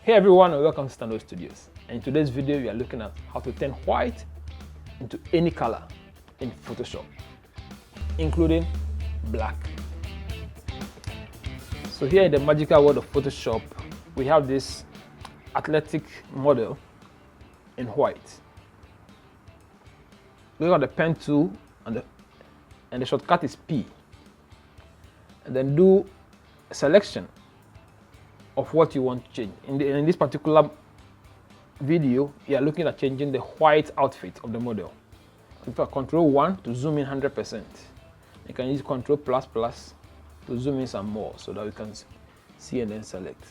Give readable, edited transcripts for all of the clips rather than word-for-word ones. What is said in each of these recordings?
Hey everyone, and welcome to Standard Studios. And in today's video, we are looking at how to turn white into any color in Photoshop, including black. So here in the magical world of Photoshop, we have this athletic model in white. Look at the pen tool and the shortcut is P. And then do a selection of what you want to change. In this particular video, you are looking at changing the white outfit of the model. If I Control 1 to zoom in 100%. You can use Control++ to zoom in some more so that we can see and then select.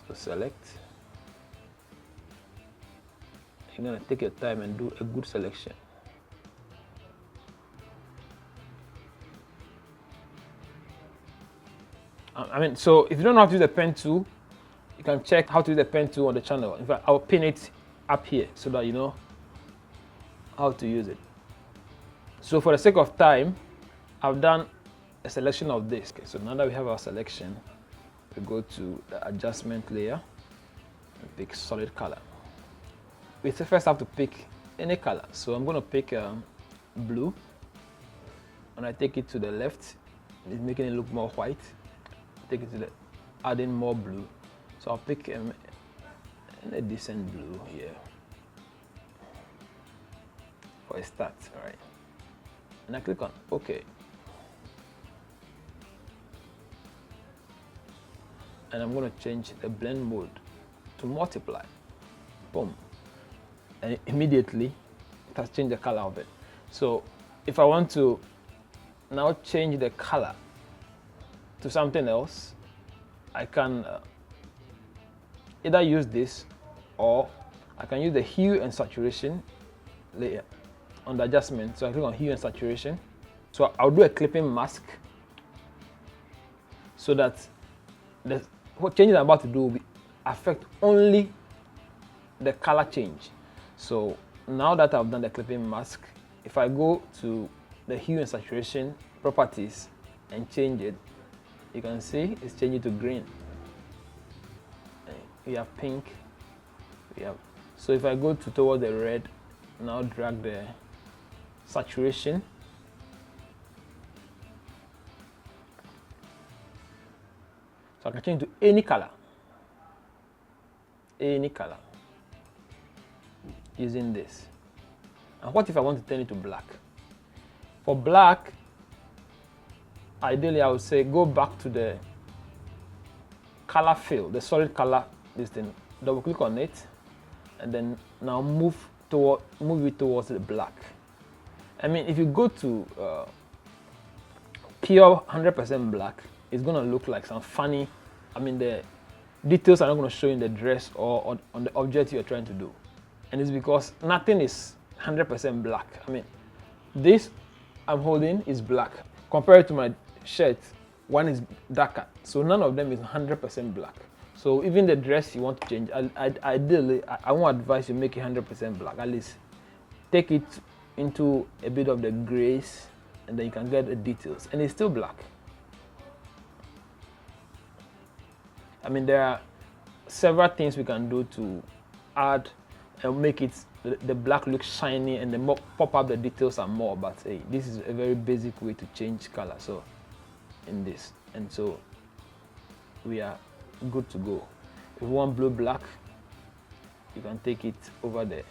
So select. You're gonna take your time and do a good selection. So if you don't know how to use the pen tool, you can check how to use the pen tool on the channel. In fact, I'll pin it up here so that you know how to use it. So for the sake of time, I've done a selection of this. Okay, so now that we have our selection, we go to the adjustment layer and pick solid color. We first have to pick any color. So I'm going to pick blue. When I take it to the left, it's making it look more white. Take it to the adding more blue. So I'll pick a decent blue here for a start. All right, and I click on OK. And I'm going to change the blend mode to multiply. Boom. And immediately it has changed the color of it. So if I want to now change the color to something else, I can either use this or I can use the hue and saturation layer on the adjustment. So I click on hue and saturation. So I'll do a clipping mask so that what changes I'm about to do will affect only the color change. So now that I've done the clipping mask, if I go to the hue and saturation properties and change it, you can see it's changing to green. We have pink. So if I go toward the red, now drag the saturation. So I can change to any color. Any color. Using this. And what if I want to turn it to black? For black, ideally I would say go back to the color fill, the solid color, this thing. Double click on it and then now move it towards the black. I mean, if you go to pure 100% black, it's gonna look like some funny, the details are not gonna show in the dress or on the object you're trying to do. And it's because nothing is 100% black. This I'm holding is black. Compared to my shirt, one is darker. So none of them is 100% black. So even the dress you want to change, ideally, I won't advise you make it 100% black. At least take it into a bit of the grays and then you can get the details. And it's still black. There are several things we can do to add and make it the black look shiny and then pop up the details and more. But hey, this is a very basic way to change color. So in this, and so we are good to go. If you want blue black, you can take it over there.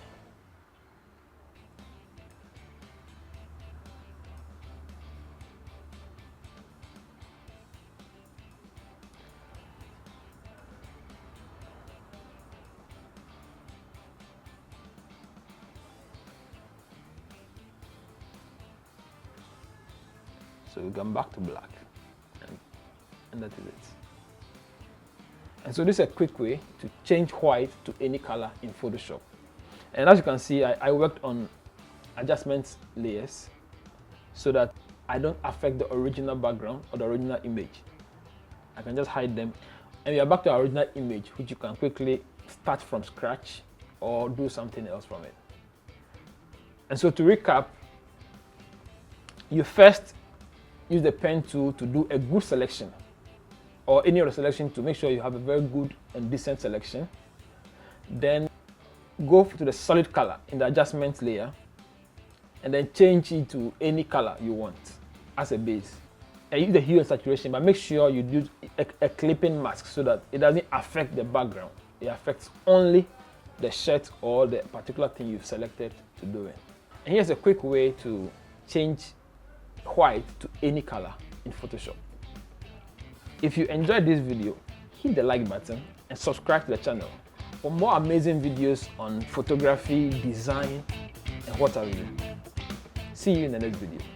So we come back to black, and that is it. And so this is a quick way to change white to any color in Photoshop. And as you can see, I worked on adjustments layers so that I don't affect the original background or the original image. I can just hide them. And we are back to our original image, which you can quickly start from scratch or do something else from it. And so to recap, you first use the pen tool to do a good selection or any other selection tool, make sure you have a very good and decent selection. Then go to the solid color in the adjustment layer and then change it to any color you want as a base. And use the hue and saturation, but make sure you do a clipping mask so that it doesn't affect the background. It affects only the shirt or the particular thing you've selected to do it. And here's a quick way to change white to any color in Photoshop. If you enjoyed this video, hit the like button and subscribe to the channel for more amazing videos on photography, design, and what have you. See you in the next video.